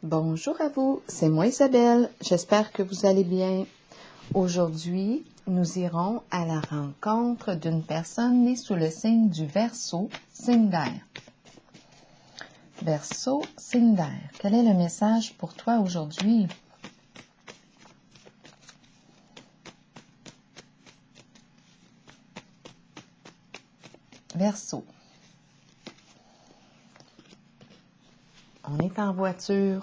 Bonjour à vous, c'est moi Isabelle, j'espère que vous allez bien. Aujourd'hui, nous irons à la rencontre d'une personne née sous le signe du Verseau, signe d'air. Verseau, signe d'air, quel est le message pour toi aujourd'hui? Verseau. On est en voiture,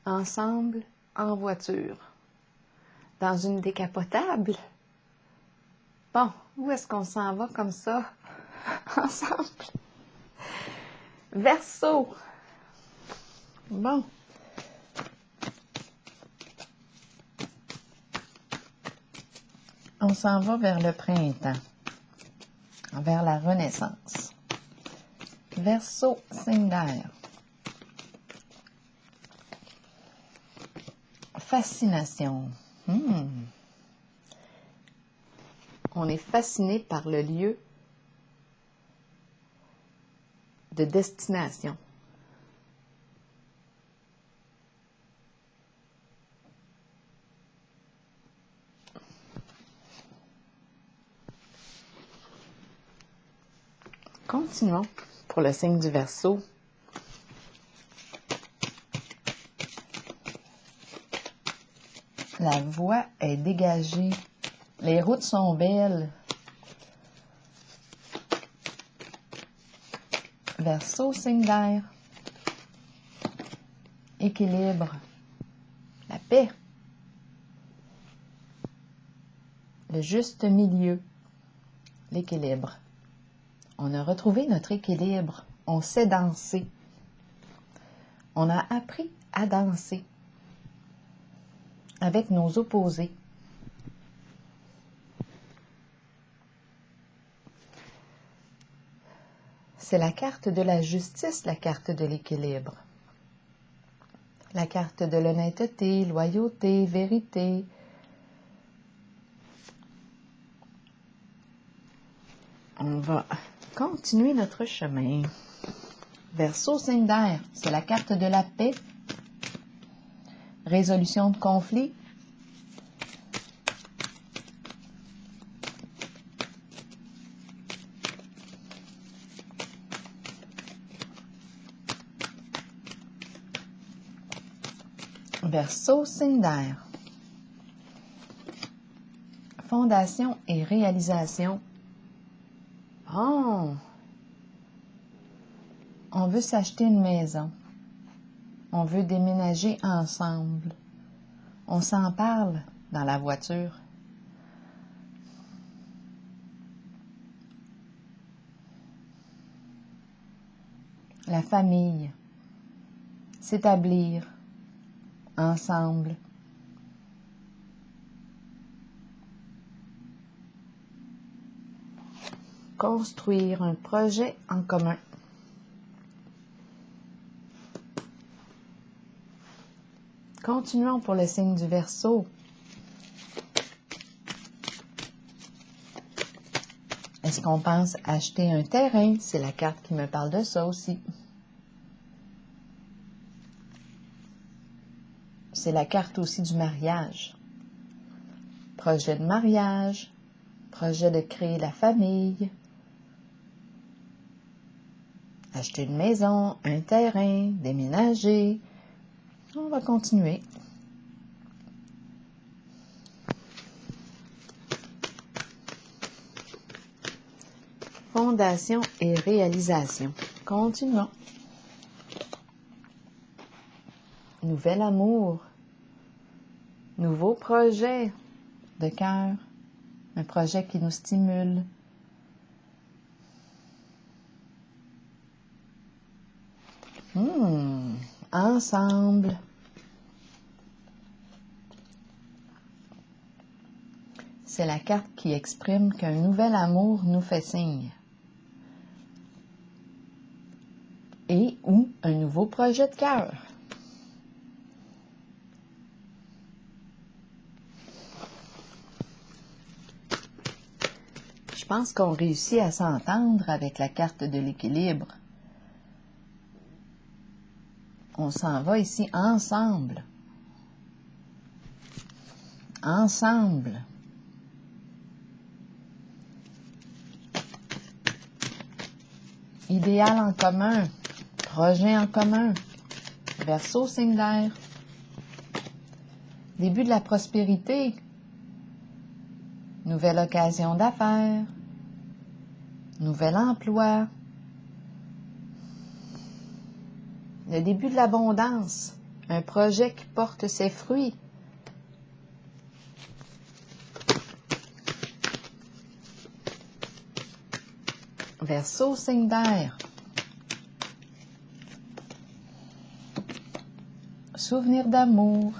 ensemble en voiture, dans une décapotable. Bon, où est-ce qu'on s'en va comme ça, ensemble? Verseau. Bon. On s'en va vers le printemps, vers la renaissance. Verseau, signe d'air. Fascination. On est fasciné par le lieu de destination. Continuons pour le signe du Verseau. La voie est dégagée. Les routes sont belles. Verseau, signe d'air. Équilibre. La paix. Le juste milieu. L'équilibre. On a retrouvé notre équilibre. On sait danser. On a appris à danser avec nos opposés. C'est la carte de la justice, la carte de l'équilibre. La carte de l'honnêteté, loyauté, vérité. On va continuer notre chemin. Verseau, signe d'air, c'est la carte de la paix, résolution de conflits, Verseau, signe d'air, fondation et réalisation. Oh! On veut s'acheter une maison. On veut déménager ensemble. On s'en parle dans la voiture. La famille. S'établir ensemble. Construire un projet en commun. Continuons pour le signe du Verseau. Est-ce qu'on pense acheter un terrain? C'est la carte qui me parle de ça aussi. C'est la carte aussi du mariage. Projet de mariage, projet de créer la famille, acheter une maison, un terrain, déménager. On va continuer. Fondation et réalisation. Continuons. Nouvel amour. Nouveau projet de cœur. Un projet qui nous stimule. Ensemble. C'est la carte qui exprime qu'un nouvel amour nous fait signe. Et ou un nouveau projet de cœur. Je pense qu'on réussit à s'entendre avec la carte de l'équilibre. on s'en va ici ensemble. Ensemble. Idéal en commun. Projet en commun. Verseau, signe d'air. Début de la prospérité. Nouvelle occasion d'affaires. Nouvel emploi. Le début de l'abondance. Un projet qui porte ses fruits. Verseau, signe d'air. Souvenir d'amour.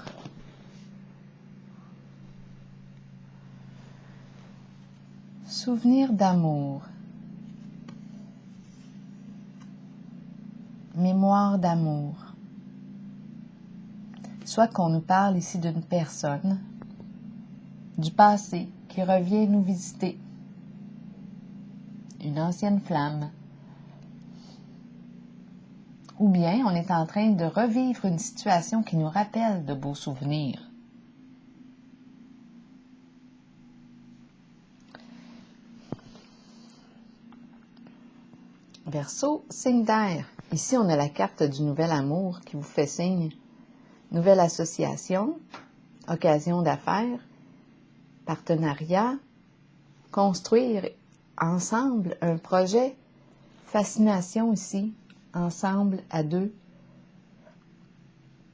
Souvenir d'amour. Mémoire d'amour. Soit qu'on nous parle ici d'une personne du passé qui revient nous visiter. Une ancienne flamme. Ou bien on est en train de revivre une situation qui nous rappelle de beaux souvenirs. Verseau, signe d'air. Ici, on a la carte du nouvel amour qui vous fait signe. Nouvelle association, occasion d'affaires, partenariat, construire ensemble un projet, fascination ici, ensemble à deux.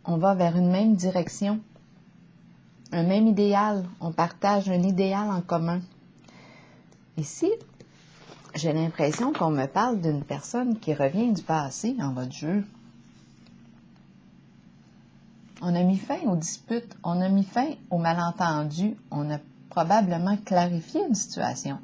On va vers une même direction, un même idéal, on partage un idéal en commun. Ici, j'ai l'impression qu'on me parle d'une personne qui revient du passé en votre jeu. On a mis fin aux disputes, on a mis fin aux malentendus, on a probablement clarifié une situation.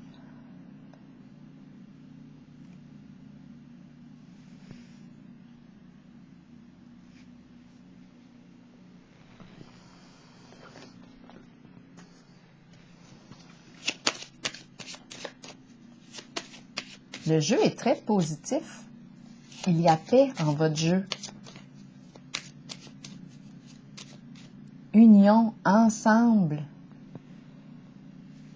Le jeu est très positif. Il y a paix en votre jeu. Union, ensemble.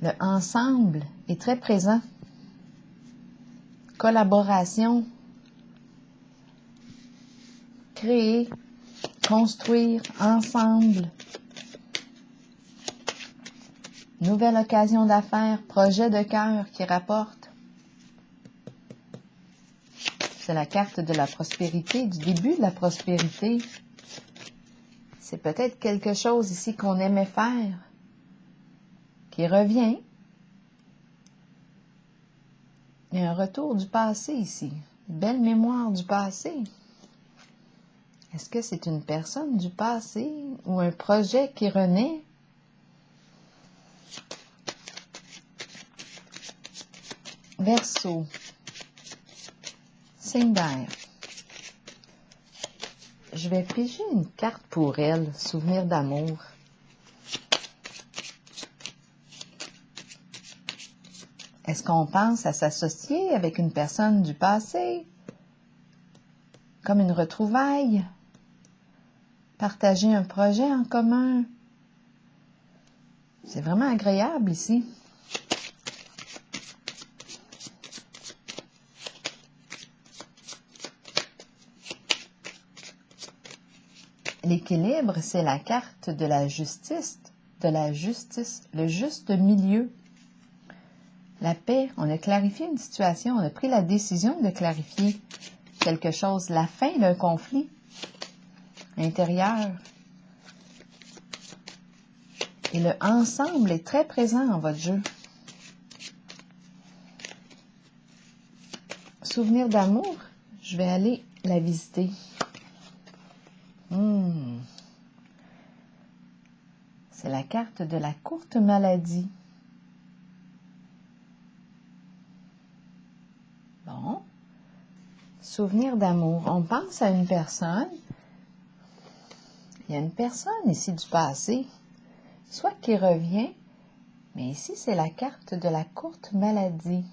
Le ensemble est très présent. Collaboration. Créer, construire ensemble. Nouvelle occasion d'affaires, projet de cœur qui rapporte. C'est la carte de la prospérité, du début de la prospérité. C'est peut-être quelque chose ici qu'on aimait faire, qui revient. Il y a un retour du passé ici, une belle mémoire du passé. Est-ce que c'est une personne du passé ou un projet qui renaît? Verseau. Signe d'air. Je vais piger une carte pour elle, souvenir d'amour. Est-ce qu'on pense à s'associer avec une personne du passé? Comme une retrouvaille? Partager un projet en commun? C'est vraiment agréable ici. L'équilibre, c'est la carte de la justice, le juste milieu. La paix, on a clarifié une situation, on a pris la décision de clarifier quelque chose, la fin d'un conflit intérieur. Et le ensemble est très présent dans votre jeu. Souvenir d'amour, je vais aller la visiter. C'est la carte de la courte maladie. Bon. Souvenir d'amour. On pense à une personne. Il y a une personne ici du passé, soit qui revient, mais ici c'est la carte de la courte maladie.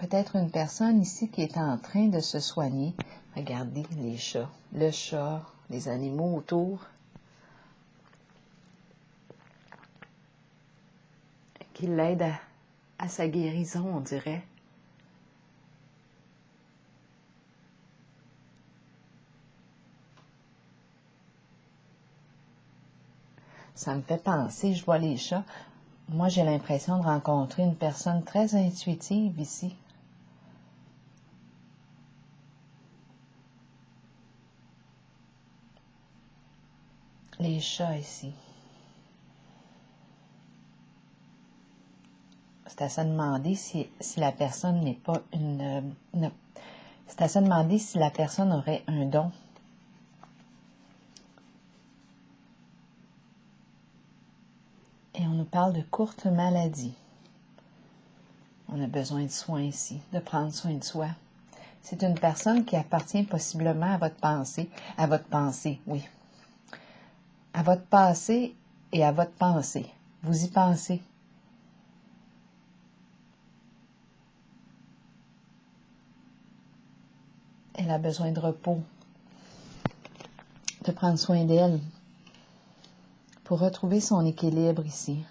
peut-être une personne ici qui est en train de se soigner. Regardez les chats, le chat, les animaux autour, qui l'aident à sa guérison, on dirait. Ça me fait penser, je vois les chats. Moi, j'ai l'impression de rencontrer une personne très intuitive ici. Les chats ici. C'est à se demander si la personne n'est pas c'est à se demander si la personne aurait un don. Et on nous parle de courte maladie. On a besoin de soins ici, de prendre soin de soi. C'est une personne qui appartient possiblement à votre pensée, oui, à votre passé et à votre pensée. Vous y pensez. Elle a besoin de repos, de prendre soin d'elle pour retrouver son équilibre ici.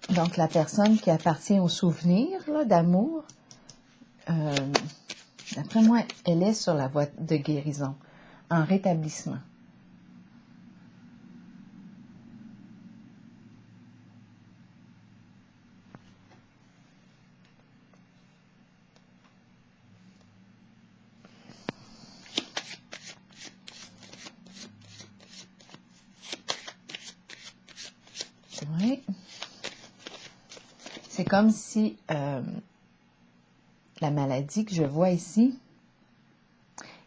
Donc, la personne qui appartient au souvenir d'amour, d'après moi, elle est sur la voie de guérison, en rétablissement. Oui. C'est comme si la maladie que je vois ici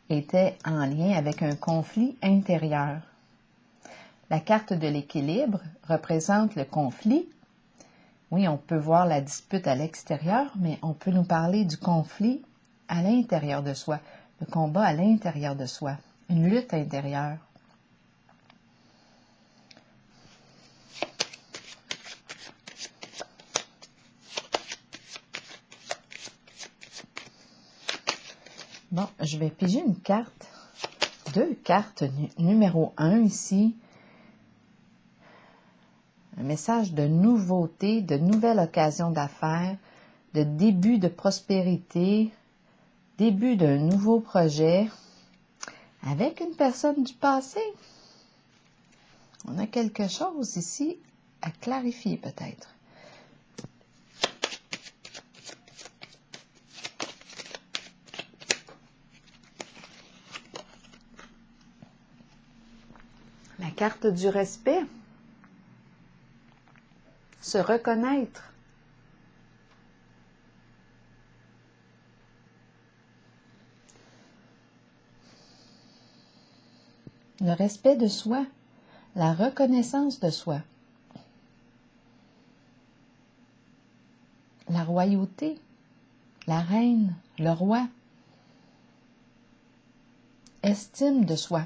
était en lien avec un conflit intérieur. La carte de l'équilibre représente le conflit. Oui, on peut voir la dispute à l'extérieur, mais on peut nous parler du conflit à l'intérieur de soi, le combat à l'intérieur de soi, une lutte intérieure. Bon, je vais piger une carte, deux cartes, numéro 1 ici. Un message de nouveauté, de nouvelle occasion d'affaires, de début de prospérité, début d'un nouveau projet avec une personne du passé. On a quelque chose ici à clarifier peut-être. La carte du respect. Se reconnaître. Le respect de soi. La reconnaissance de soi. La royauté. La reine. Le roi. Estime de soi.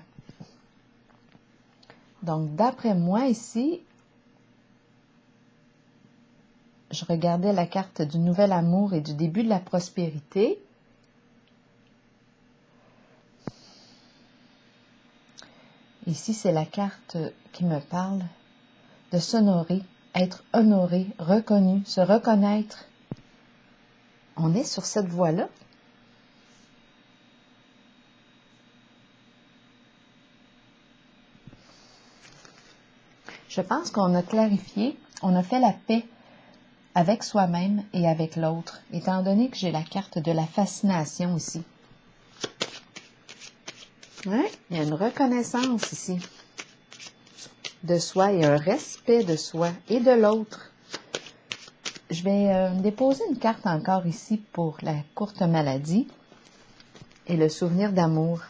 Donc, d'après moi ici, je regardais la carte du nouvel amour et du début de la prospérité. Ici, c'est la carte qui me parle de s'honorer, être honoré, reconnu, se reconnaître. On est sur cette voie-là. Je pense qu'on a clarifié, on a fait la paix avec soi-même et avec l'autre, étant donné que j'ai la carte de la fascination ici. Ouais, il y a une reconnaissance ici de soi et un respect de soi et de l'autre. Je vais déposer une carte encore ici pour la courte maladie et le souvenir d'amour.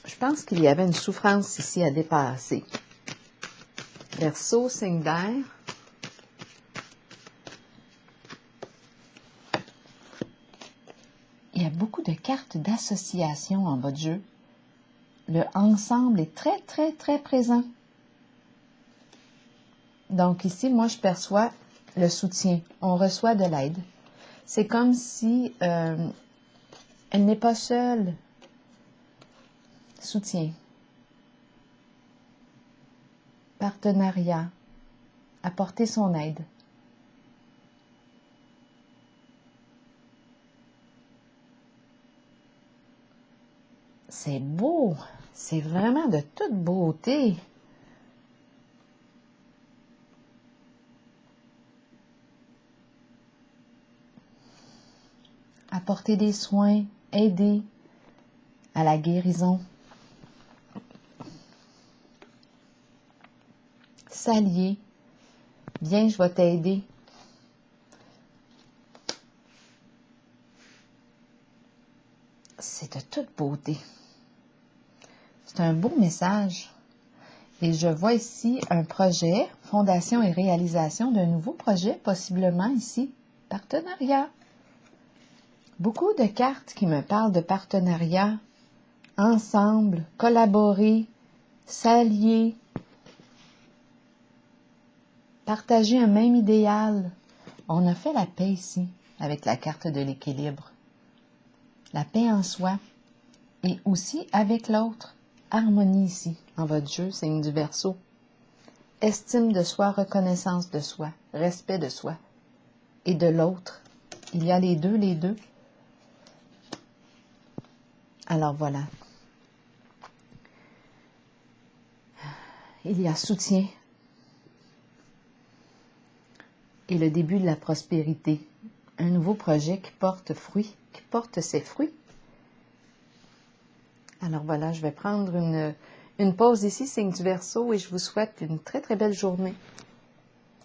Je pense qu'il y avait une souffrance ici à dépasser. Verseau, signe d'air. Il y a beaucoup de cartes d'association en bas de jeu. le ensemble est très, très, très présent. Donc ici, moi, je perçois le soutien. On reçoit de l'aide. C'est comme si elle n'est pas seule. Soutien. Partenariat. Apporter son aide. C'est beau. C'est vraiment de toute beauté. Apporter des soins, aider à la guérison. S'allier. Viens, je vais t'aider. C'est de toute beauté. C'est un beau message. Et je vois ici un projet, fondation et réalisation d'un nouveau projet, possiblement ici, partenariat. Beaucoup de cartes qui me parlent de partenariat, ensemble, collaborer, s'allier, partager un même idéal. On a fait la paix ici, avec la carte de l'équilibre. La paix en soi et aussi avec l'autre. Harmonie ici, en votre jeu, signe du Verseau. Estime de soi, reconnaissance de soi, respect de soi et de l'autre. Il y a les deux, les deux. Alors voilà. Il y a soutien et le début de la prospérité. Un nouveau projet qui porte fruit, qui porte ses fruits. Alors voilà, je vais prendre une pause ici, signe du Verseau, et je vous souhaite une très très belle journée.